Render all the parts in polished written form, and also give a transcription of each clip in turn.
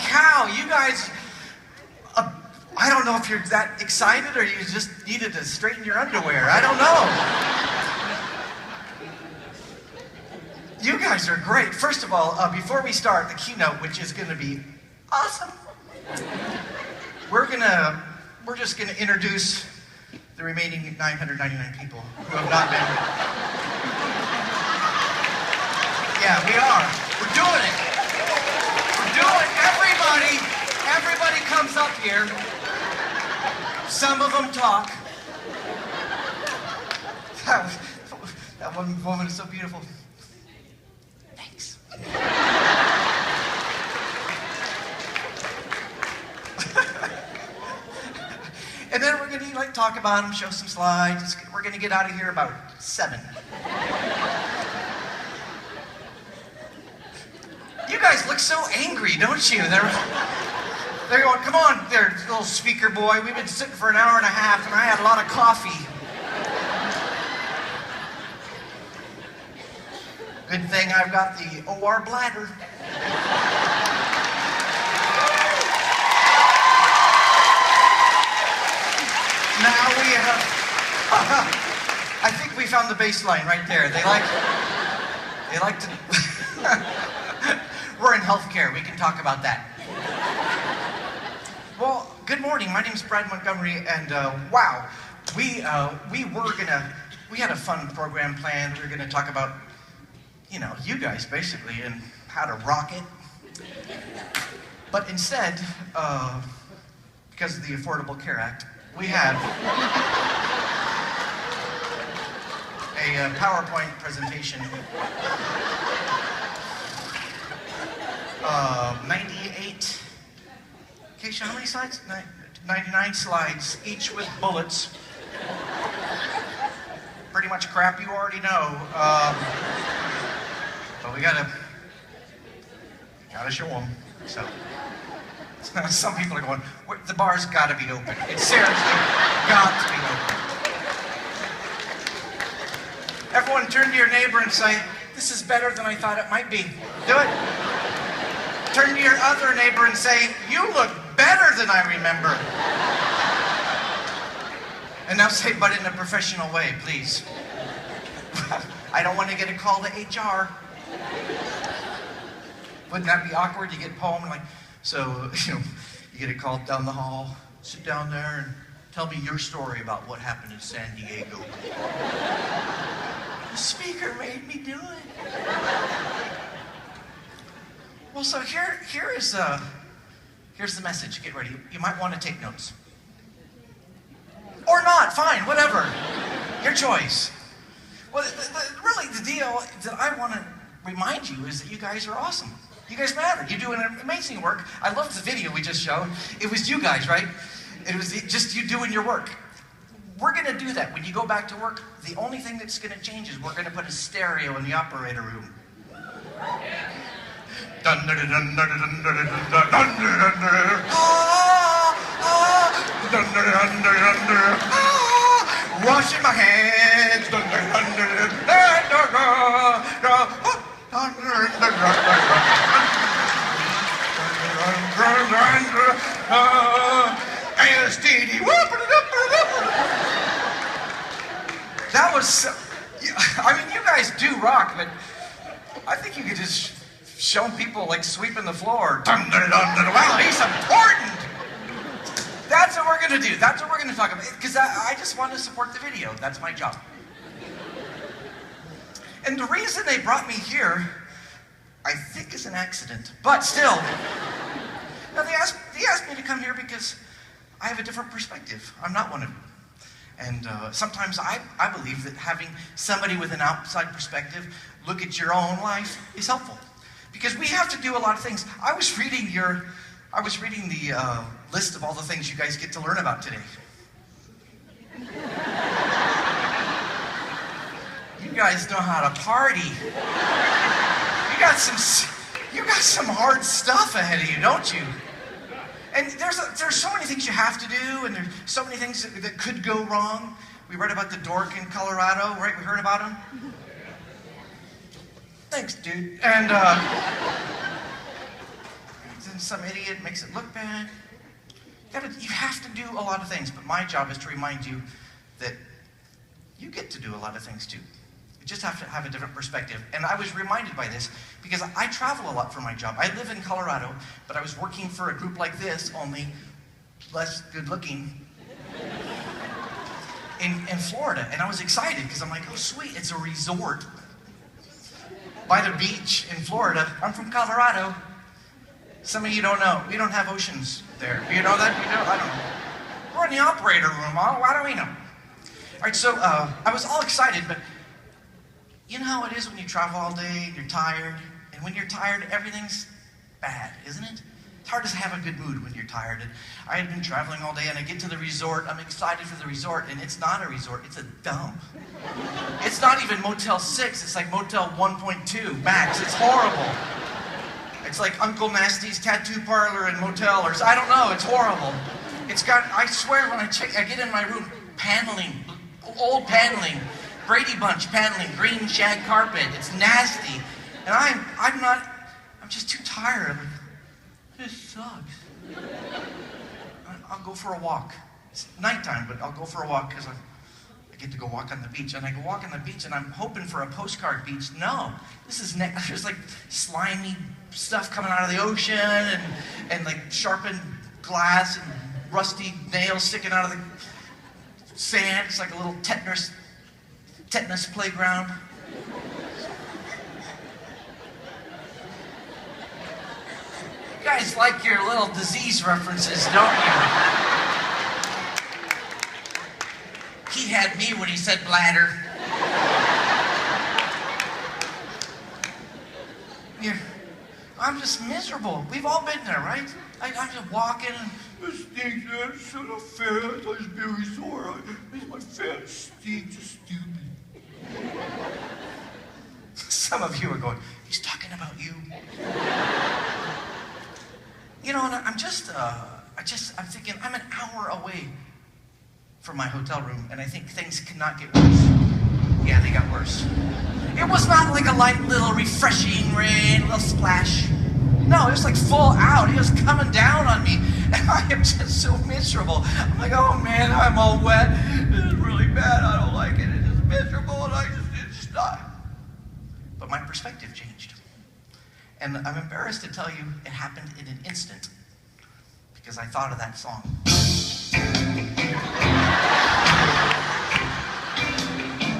cow, you guys, I don't know if you're that excited or you just needed to straighten your underwear. I don't know. You guys are great. First of all, before we start the keynote, which is going to be awesome, we're just going to introduce the remaining 999 people who have not been. Yeah, we are. We're doing it. We're doing it. Everybody comes up here. Some of them talk. That one woman is so beautiful. Thanks. And then we're going to talk about them, show some slides. We're going to get out of here about 7. You guys look so angry, don't you? They're going, come on there, little speaker boy. We've been sitting for an hour and a half, and I had a lot of coffee. Good thing I've got the OR bladder. Now we have, I think we found the baseline right there. They like to, we're in healthcare, we can talk about that. Well, good morning, my name's Montgomery, and wow, we had a fun program planned. We were gonna talk about, you guys basically, and how to rock it. But instead, because of the Affordable Care Act, we have a PowerPoint presentation. 98, Keisha, how many slides? 99 slides, each with bullets. Pretty much crap you already know. But we gotta show them. So some people are going, the bar's gotta be open. It's seriously got to be open. Everyone turn to your neighbor and say, this is better than I thought it might be. Do it. Turn to your other neighbor and say, you look better than I remember. And now say, but in a professional way, please. I don't want to get a call to HR. Wouldn't that be awkward? You get home and you get a call down the hall, sit down there and tell me your story about what happened in San Diego. The speaker made me do it. Well, so here's the message. Get ready. You might want to take notes. Or not, fine, whatever. Your choice. Well, really the deal that I want to remind you is that you guys are awesome. You guys matter. You're doing amazing work. I loved the video we just showed. It was you guys, right? It was just you doing your work. We're going to do that. When you go back to work, the only thing that's going to change is we're going to put a stereo in the operator room. Washing my hands. AST. That was so, I mean, you guys do rock, but I think you could just show people sweeping the floor. Wow, he's important. That's what we're going to do. That's what we're going to talk about. Because I just want to support the video. That's my job. And the reason they brought me here, I think, is an accident. But still. Now, they asked me to come here because I have a different perspective. I'm not one of them. And sometimes I believe that having somebody with an outside perspective look at your own life is helpful. Because we have to do a lot of things. I was reading the list of all the things you guys get to learn about today. You guys know how to party. You got some hard stuff ahead of you, don't you? And there's so many things you have to do, and there's so many things that could go wrong. We read about the dork in Colorado, right? We heard about him. Thanks, dude. And some idiot makes it look bad. You have to do a lot of things, but my job is to remind you that you get to do a lot of things too. You just have to have a different perspective. And I was reminded by this because I travel a lot for my job. I live in Colorado, but I was working for a group like this, only less good looking, in Florida. And I was excited because I'm like, oh sweet, it's a resort by the beach in Florida. I'm from Colorado. Some of you don't know. We don't have oceans there. You know that? I don't know. We're in the operator room. Why do we know? All right, so I was all excited, but you know how it is when you travel all day and you're tired? And when you're tired, everything's bad, isn't it? It's hard to have a good mood when you're tired. And I had been traveling all day, and I get to the resort. I'm excited for the resort, and it's not a resort. It's a dump. It's not even Motel 6. It's like Motel 1.2 max. It's horrible. It's like Uncle Nasty's tattoo parlor and motel, or I don't know. It's horrible. It's got, I swear, when I get in my room, paneling, old paneling, Brady Bunch paneling, green shag carpet. It's nasty. And I'm just too tired. This sucks. I'll go for a walk. It's nighttime, but I'll go for a walk because I get to go walk on the beach. And I go walk on the beach, and I'm hoping for a postcard beach. No, there's like slimy stuff coming out of the ocean, and like sharpened glass and rusty nails sticking out of the sand. It's like a little tetanus playground. You guys like your little disease references, don't you? He had me when he said bladder. I'm just miserable. We've all been there, right? I'm just walking and this stinks, man. So the fans, I just very sore. My fans stink, just stupid. Some of you are going, he's talking about you. You know, and I'm thinking, I'm an hour away from my hotel room, and I think things cannot get worse. Yeah, they got worse. It was not like a light little refreshing rain, a little splash. No, it was like full out. It was coming down on me, and I am just so miserable. I'm like, oh man, I'm all wet. This is really bad. I don't like it. It's just miserable, and it's not. But my perspective changed. And I'm embarrassed to tell you it happened in an instant because I thought of that song.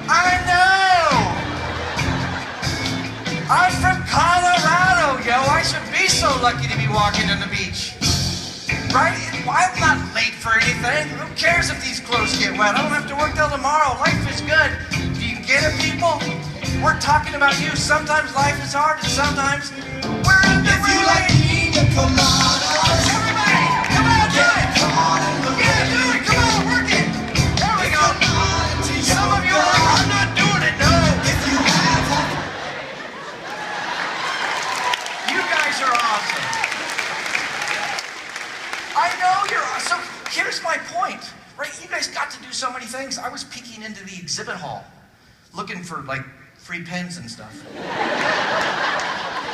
I know! I'm from Colorado, yo. I should be so lucky to be walking on the beach. Right? I'm not late for anything. Who cares if these clothes get wet? I don't have to work till tomorrow. Life is good. Do you get it, people? We're talking about you. Sometimes life is hard, and sometimes we're in the way. Like pina coladas. Everybody, come on, do it. Yeah, do it. Come on, work it. There we go. Some of you are like, I'm not doing it. No. If you have hope. You guys are awesome. I know you're awesome. Here's my point, right? You guys got to do so many things. I was peeking into the exhibit hall, looking for like free pens and stuff.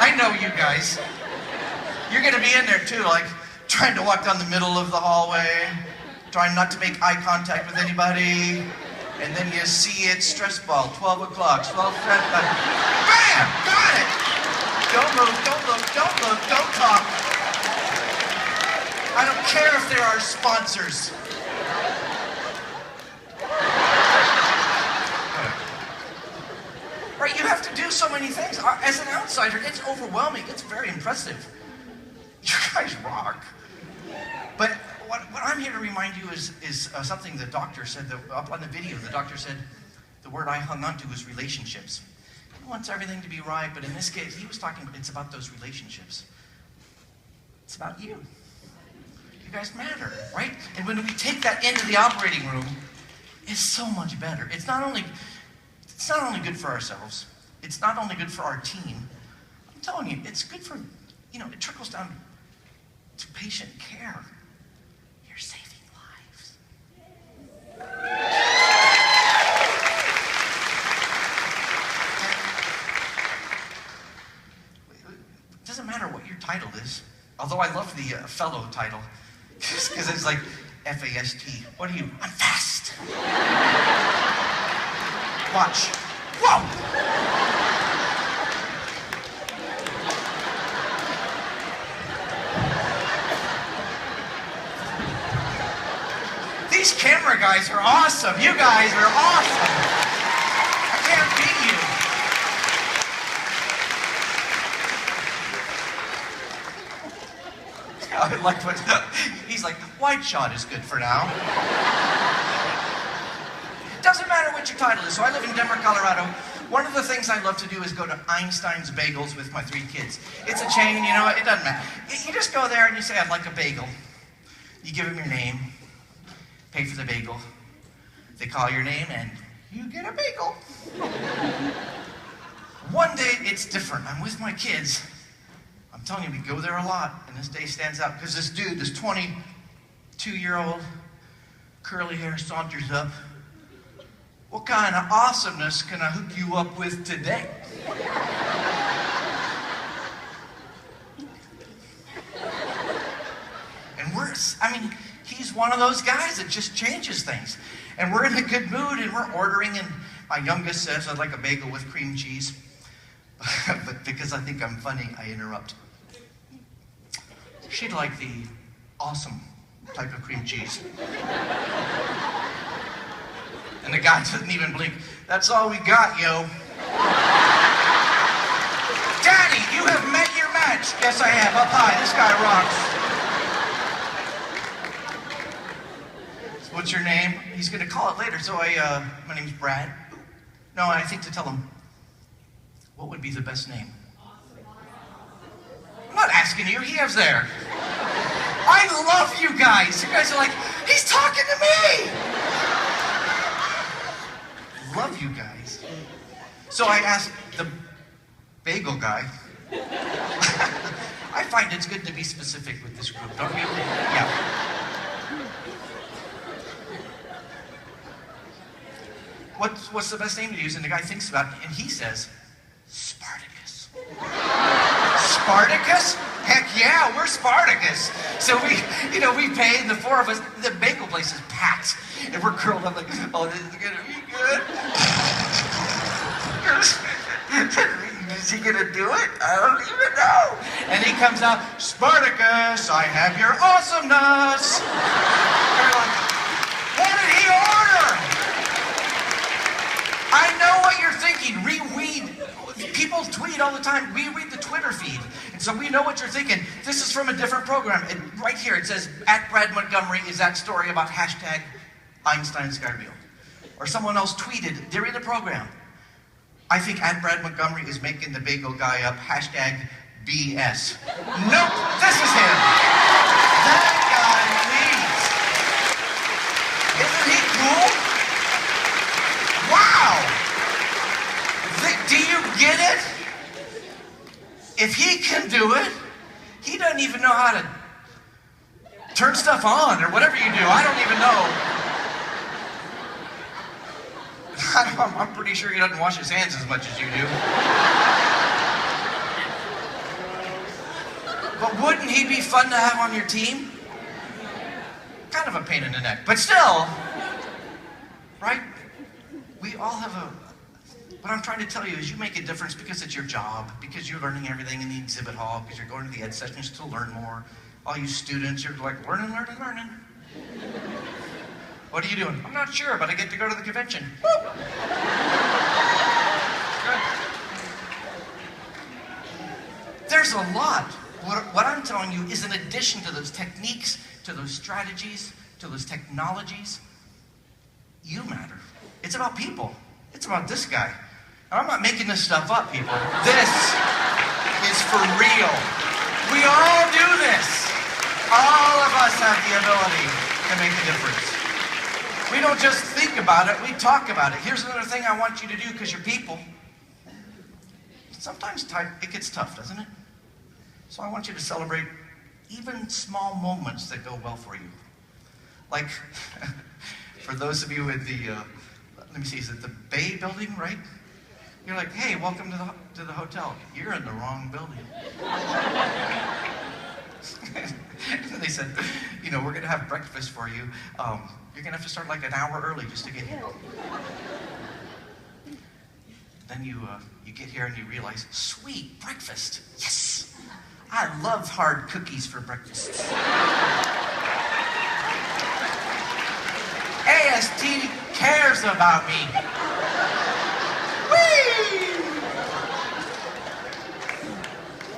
I know you guys. You're gonna be in there too, like trying to walk down the middle of the hallway, trying not to make eye contact with anybody, and then you see it, stress ball, 12 o'clock, 12 stress ball. Bam! Got it! Don't move, don't look, don't look, don't talk. I don't care if there are sponsors. Right, you have to do so many things. As an outsider, it's overwhelming. It's very impressive. You guys rock. But what I'm here to remind you is something the doctor said, up on the video, the doctor said, the word I hung on to was relationships. He wants everything to be right, but in this case, he was talking, it's about those relationships. It's about you. You guys matter, right? And when we take that into the operating room, it's so much better. It's not only good for ourselves. It's not only good for our team. I'm telling you, it's good for, it trickles down to patient care. You're saving lives. It doesn't matter what your title is. Although I love the fellow title, because it's like F-A-S-T. What are you? I'm fast. Watch. Whoa! These camera guys are awesome. You guys are awesome. I can't beat you. I like what he's like. Wide shot is good for now. Doesn't matter what your title is. So I live in Denver, Colorado. One of the things I love to do is go to Einstein's Bagels with my 3 kids. It's a chain, you know. It doesn't matter. You just go there and you say, "I'd like a bagel." You give them your name, pay for the bagel. They call your name and you get a bagel. One day it's different. I'm with my kids. I'm telling you, we go there a lot, and this day stands out because this dude, this 22-year-old, curly hair, saunters up. What kind of awesomeness can I hook you up with today? And he's one of those guys that just changes things. And we're in a good mood, and we're ordering, and my youngest says, "I'd like a bagel with cream cheese." But because I think I'm funny, I interrupt. She'd like the awesome type of cream cheese. And the guy doesn't even blink. "That's all we got, yo." "Daddy, you have met your match." "Yes, I have. Up high. This guy rocks." "What's your name?" He's going to call it later. So my name's Brad. No, I think to tell him, what would be the best name? I'm not asking you. He has there. I love you guys. You guys are like, he's talking to me. Love you guys. So I asked the bagel guy. I find it's good to be specific with this group, don't you? Yeah. What's the best name to use? And the guy thinks about it, and he says, Spartacus. Spartacus? Heck yeah, we're Spartacus. So we pay, and the 4 of us, the bagel place is packed. And we're curled up like, oh, this is gonna be good. Is he gonna do it? I don't even know. And he comes out, Spartacus, I have your awesomeness. We're like, what did he order? I know what you're thinking. People tweet all the time. We read the Twitter feed. And so we know what you're thinking. This is from a different program. And right here it says, @Brad Montgomery is that story about hashtag Einstein Skyreal. Or someone else tweeted during the program, I think @Brad Montgomery is making the bagel guy up, hashtag BS. Nope, this is him. That guy leads. Isn't he cool? Wow! Do you get it? If he can do it, he doesn't even know how to turn stuff on or whatever you do. I don't even know. I'm pretty sure he doesn't wash his hands as much as you do. But wouldn't he be fun to have on your team? Kind of a pain in the neck, but still, right? We all have what I'm trying to tell you is you make a difference because it's your job, because you're learning everything in the exhibit hall, because you're going to the ed sessions to learn more. All you students, you're like, learning. What are you doing? I'm not sure, but I get to go to the convention. Woo! Good. There's a lot. What I'm telling you is in addition to those techniques, to those strategies, to those technologies, you matter. It's about people. It's about this guy. I'm not making this stuff up, people. This is for real. We all do this. All of us have the ability to make a difference. We don't just think about it, we talk about it. Here's another thing I want you to do, because you're people. Sometimes it gets tough, doesn't it? So I want you to celebrate even small moments that go well for you. Like, for those of you at the, let me see, is it the Bay building, right? You're like, hey, welcome to the hotel. You're in the wrong building. they said, you know, we're going to have breakfast for you. You're going to have to start like an hour early just to get here. Then you get here and you realize, sweet, breakfast. Yes! I love hard cookies for breakfast. AST cares about me. Whee!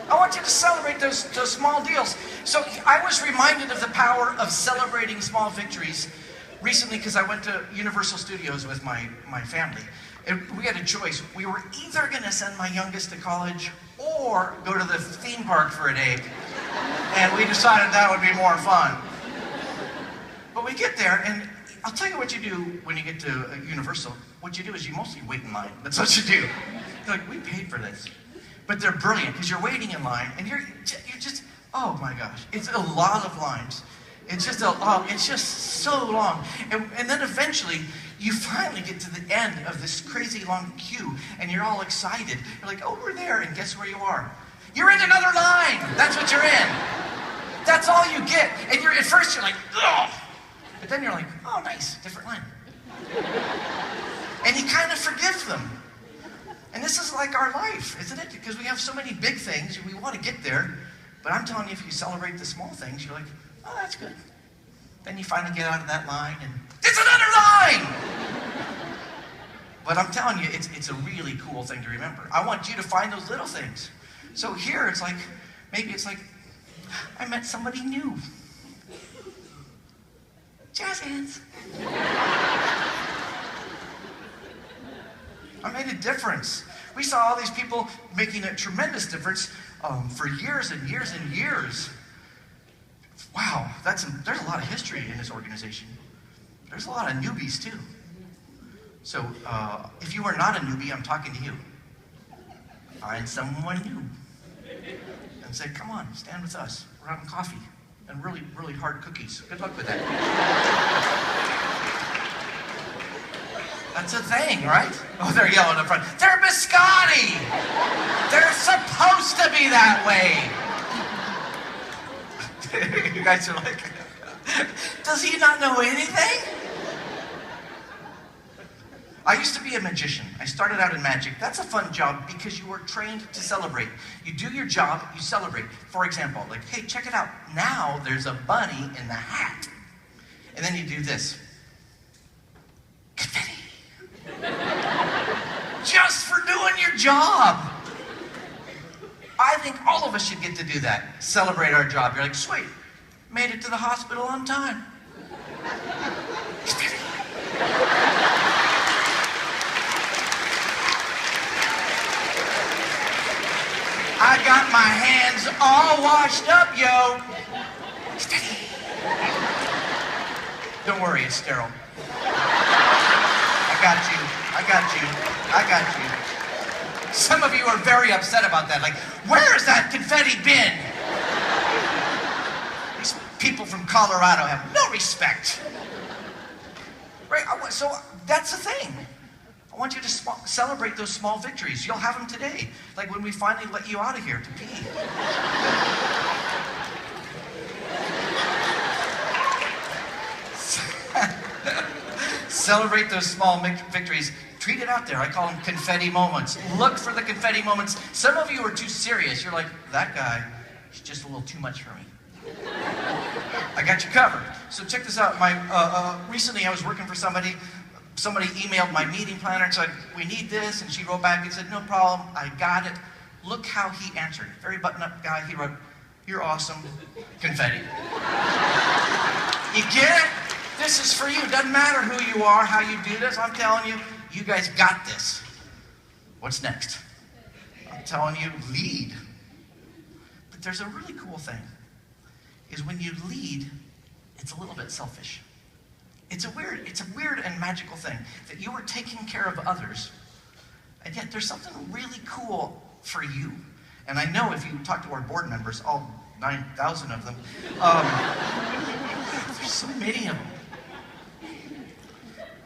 I want you to celebrate those small deals. So I was reminded of the power of celebrating small victories recently because I went to Universal Studios with my family. And we had a choice. We were either going to send my youngest to college or go to the theme park for a day. And we decided that would be more fun. But we get there, and I'll tell you what you do when you get to Universal. What you do is you mostly wait in line. That's what you do. You're like, we paid for this. But they're brilliant because you're waiting in line, and you're just, oh my gosh. It's a lot of lines. It's just so long. And then eventually, you finally get to the end of this crazy long queue, and you're all excited. You're like, oh, we're there, and guess where you are? You're in another line. That's what you're in. That's all you get. And at first you're like, ugh. But then you're like, oh, nice, different line. And you kind of forgive them. And this is like our life, isn't it? Because we have so many big things, we want to get there. But I'm telling you, if you celebrate the small things, you're like, oh, that's good. Then you finally get out of that line, and it's another line! But I'm telling you, it's a really cool thing to remember. I want you to find those little things. So here, it's like, maybe it's like, I met somebody new. Jazz hands. I made a difference. We saw all these people making a tremendous difference for years and years and years. Wow, there's a lot of history in this organization. There's a lot of newbies too. So if you are not a newbie, I'm talking to you. Find someone new and say, come on, stand with us. We're having coffee and really, really hard cookies. Good luck with that. That's a thing, right? Oh, they're yelling up front. They're biscotti! They're supposed to be that way! You guys are like, does he not know anything? I used to be a magician. I started out in magic. That's a fun job because you are trained to celebrate. You do your job, you celebrate. For example, like, hey, check it out. Now there's a bunny in the hat. And then you do this. Confetti. Just for doing your job. I think all of us should get to do that. Celebrate our job. You're like, sweet, made it to the hospital on time. I got my hands all washed up, yo. Don't worry, it's sterile. I got you. I got you. Some of you are very upset about that. Like, where's that confetti bin? These people from Colorado have no respect. Right? So that's the thing. I want you to celebrate those small victories. You'll have them today. Like when we finally let you out of here to pee. Celebrate those small victories. Treat it out there. I call them confetti moments. Look for the confetti moments. Some of you are too serious. You're like, that guy is just a little too much for me. I got you covered. So check this out. Recently I was working for somebody. Somebody emailed my meeting planner and said, we need this. And she wrote back and said, no problem. I got it. Look how he answered. Very button-up guy. He wrote, you're awesome. Confetti. You get it? This is for you. Doesn't matter who you are, how you do this. I'm telling you, you guys got this. What's next? I'm telling you, lead. But there's a really cool thing, is when you lead, it's a little bit selfish. It's a weird and magical thing that you are taking care of others, and yet there's something really cool for you. And I know if you talk to our board members, all 9,000 of them, there's so many of them.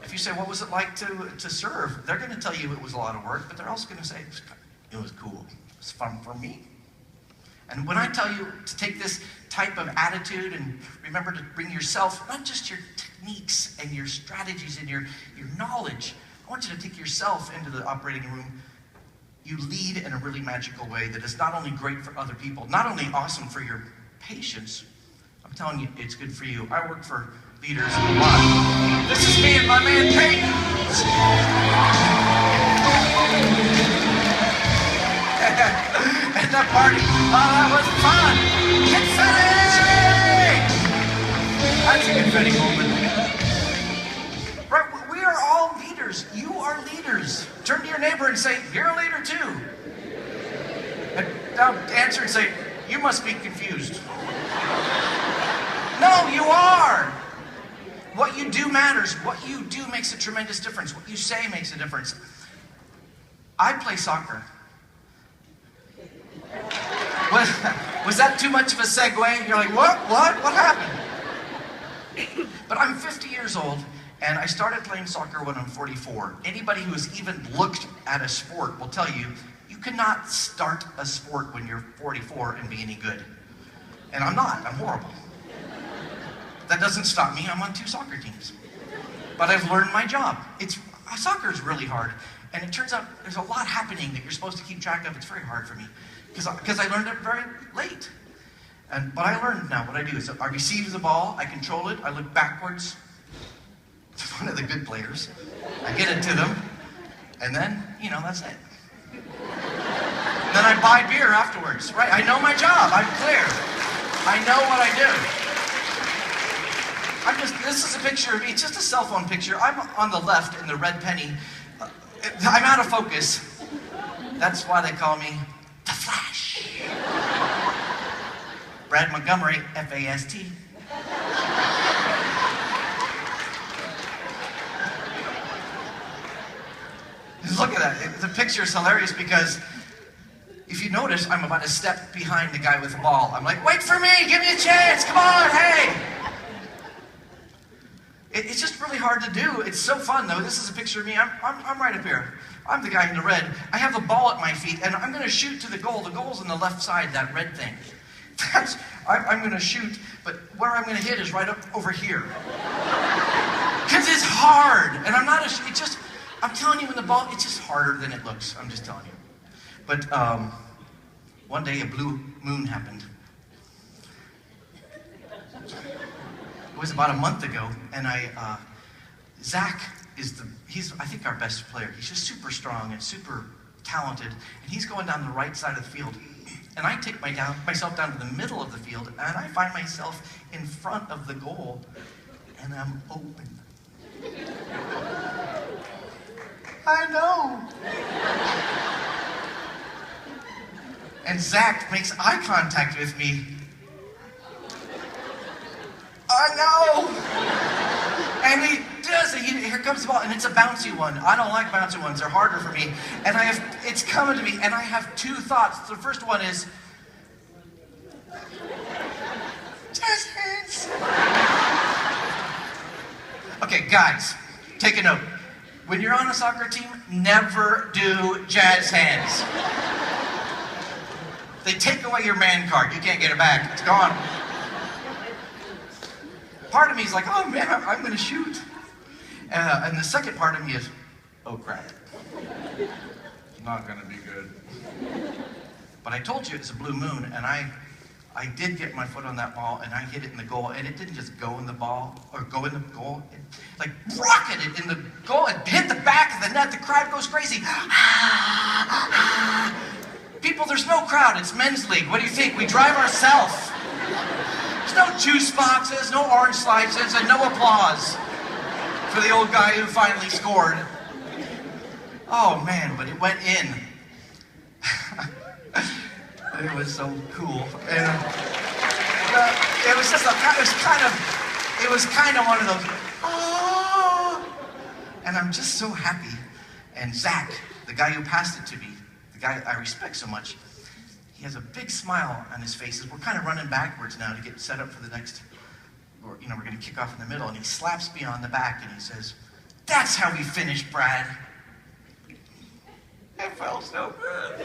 If you say, what was it like to serve? They're going to tell you it was a lot of work, but they're also going to say, it was cool. It was fun for me. And when I tell you to take this type of attitude, and remember to bring yourself, not just your techniques and your strategies and your knowledge. I want you to take yourself into the operating room. You lead in a really magical way that is not only great for other people, not only awesome for your patients, I'm telling you, it's good for you. I work for leaders a lot. This is me and my man Peyton. And that party, that was fun. Confetti! That's a confetti moment. Right, we are all leaders. You are leaders. Turn to your neighbor and say, you're a leader too. And now answer and say, you must be confused. No, you are. What you do matters. What you do makes a tremendous difference. What you say makes a difference. I play soccer. Was that too much of a segue? You're like, what? What happened? But I'm 50 years old, and I started playing soccer when I'm 44. Anybody who has even looked at a sport will tell you, you cannot start a sport when you're 44 and be any good. And I'm not. I'm horrible. That doesn't stop me. I'm on 2 soccer teams. But I've learned my job. Soccer is really hard. And it turns out there's a lot happening that you're supposed to keep track of. It's very hard for me. Because I learned it very late. But I learned now what I do is I receive the ball, I control it, I look backwards to one of the good players, I get it to them, and then, that's it. Then I buy beer afterwards, right? I know my job, I'm clear. I know what I do. This is a picture of me, it's just a cell phone picture. I'm on the left in the red penny. I'm out of focus. That's why they call me The Flash. Brad Montgomery, FAST. Just look at that. The picture is hilarious because if you notice, I'm about a step behind the guy with the ball. I'm like, wait for me, give me a chance, come on, hey. It's just really hard to do. It's so fun though. This is a picture of me. I'm right up here. I'm the guy in the red. I have the ball at my feet and I'm gonna shoot to the goal. The goal's on the left side, that red thing. I'm gonna shoot, but where I'm gonna hit is right up over here. Because it's hard. And I'm telling you, when the ball, it's just harder than it looks. I'm just telling you. But one day a blue moon happened. It was about a month ago, and Zach he's I think our best player. He's just super strong and super talented, and he's going down the right side of the field. And I take myself down to the middle of the field, and I find myself in front of the goal, and I'm open. I know. And Zach makes eye contact with me. I know. And he does it. Here comes the ball, and it's a bouncy one. I don't like bouncy ones. They're harder for me. And it's coming to me, and I have 2 thoughts. The first one is, jazz hands. Okay, guys, take a note. When you're on a soccer team, never do jazz hands. They take away your man card. You can't get it back. It's gone. Part of me is like, oh man, I'm going to shoot. And the second part of me is, oh crap. It's not going to be good. But I told you it's a blue moon, and I did get my foot on that ball, and I hit it in the goal, and it didn't just go in the ball, or go in the goal. It like rocketed in the goal. It hit the back of the net. The crowd goes crazy. People, there's no crowd. It's men's league. What do you think? We drive ourselves. There's no juice boxes, no orange slices, and no applause for the old guy who finally scored. Oh man, but it went in. It was so cool. And it was just it was kind of one of those, oh. And I'm just so happy. And Zach, the guy who passed it to me, the guy I respect so much, he has a big smile on his face. We're kind of running backwards now to get set up for the next, we're going to kick off in the middle, and he slaps me on the back and he says, that's how we finish, Brad. It felt so good.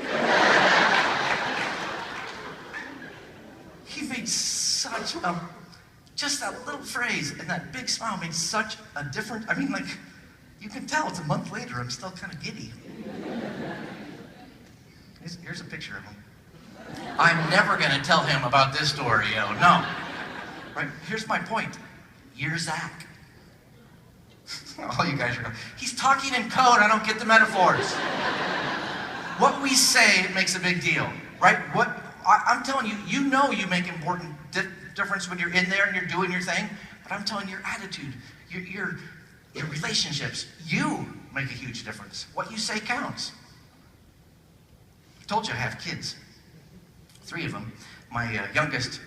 he made such a, just that little phrase and that big smile made such a difference. I mean, like, you can tell it's a month later, I'm still kind of giddy. Here's a picture of him. I'm never going to tell him about this story, no. Right, here's my point. You're Zach. All you guys are going, he's talking in code, I don't get the metaphors. What we say makes a big deal, right? I'm telling you, you know you make important difference when you're in there and you're doing your thing, but I'm telling you, your attitude, your relationships, you make a huge difference. What you say counts. I told you I have kids. 3 of them. My youngest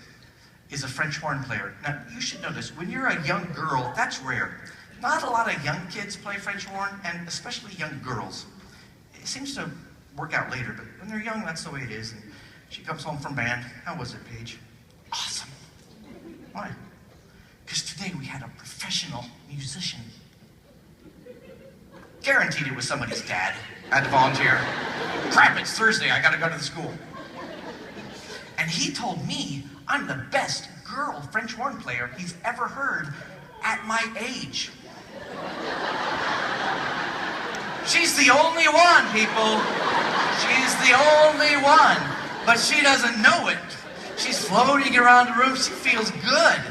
is a French horn player. Now, you should know this. When you're a young girl, that's rare. Not a lot of young kids play French horn, and especially young girls. It seems to work out later, but when they're young, that's the way it is. And she comes home from band. How was it, Paige? Awesome. Why? Because today we had a professional musician. Guaranteed it was somebody's dad. I had to volunteer. Crap, it's Thursday. I got to go to the school. And he told me I'm the best girl French horn player he's ever heard at my age. She's the only one, people. She's the only one. But she doesn't know it. She's floating around the room. She feels good.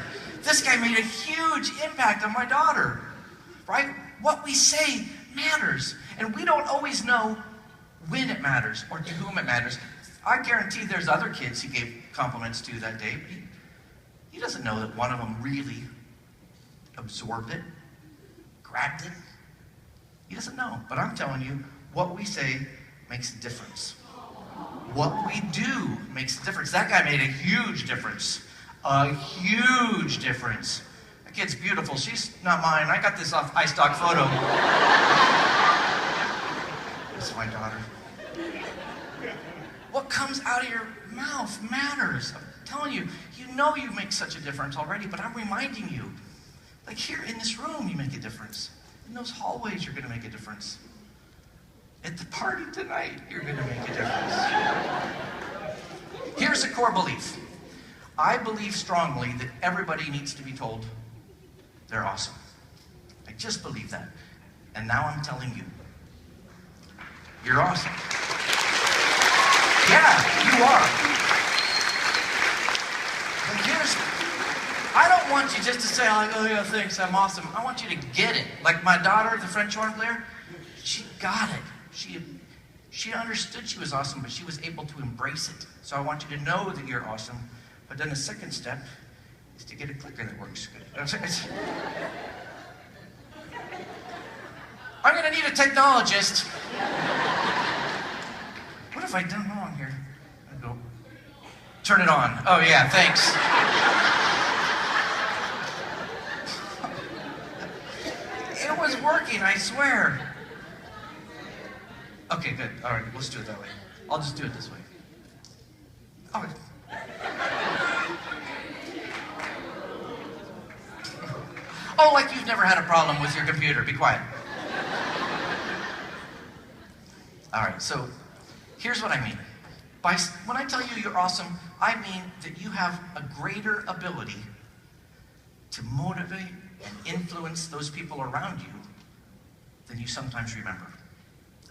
This guy made a huge impact on my daughter. Right? What we say matters. And we don't always know when it matters or to whom it matters. I guarantee there's other kids he gave compliments to that day. He doesn't know that one of them really absorbed it, grabbed it. He doesn't know. But I'm telling you, what we say makes a difference. What we do makes a difference. That guy made a huge difference. A huge difference. That kid's beautiful. She's not mine. I got this off iStock photo. This is my daughter. What comes out of your mouth matters. I'm telling you, you know you make such a difference already, but I'm reminding you. Like here in this room, you make a difference. In those hallways, you're going to make a difference. At the party tonight, you're going to make a difference. Here's a core belief. I believe strongly that everybody needs to be told they're awesome. I just believe that. And now I'm telling you, you're awesome. Yeah, you are. But I don't want you just to say, like, oh yeah, thanks, I'm awesome. I want you to get it. Like my daughter, the French horn player, she got it. She understood she was awesome, but she was able to embrace it. So I want you to know that you're awesome. But then the second step is to get a clicker that works good. I'm going to need a technologist. What have I done wrong here? I go, turn it on. Oh yeah, thanks. It was working, I swear. Okay, good. All right, let's do it that way. I'll just do it this way. Oh. Oh, like you've never had a problem with your computer. Be quiet. All right, so here's what I mean. When I tell you you're awesome, I mean that you have a greater ability to motivate and influence those people around you than you sometimes remember.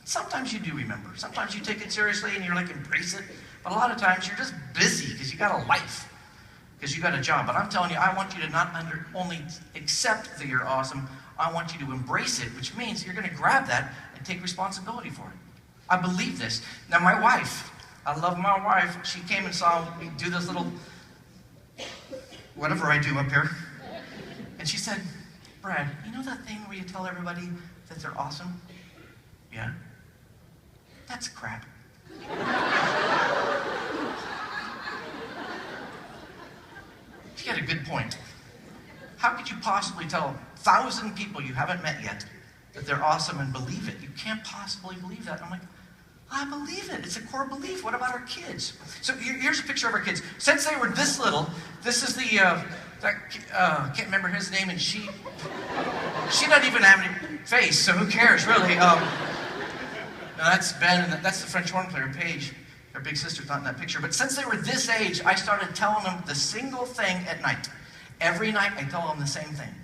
Sometimes you do remember. Sometimes you take it seriously and you're like, embrace it. But a lot of times you're just busy because you got a life, because you got a job. But I'm telling you, I want you to not only accept that you're awesome, I want you to embrace it, which means you're going to grab that and take responsibility for it. I believe this. Now my wife, I love my wife. She came and saw me do this little, whatever I do up here. And she said, Brad, you know that thing where you tell everybody that they're awesome? Yeah. That's crap. She had a good point. How could you possibly tell 1,000 people you haven't met yet that they're awesome and believe it? You can't possibly believe that. I'm like, I believe it. It's a core belief. What about our kids? So here's a picture of our kids. Since they were this little, this is the, can't remember his name, and she doesn't even have any face, so who cares, really? No, that's Ben, and that's the French horn player, Paige. Their big sister's not in that picture. But since they were this age, I started telling them the single thing at night. Every night, I tell them the same thing.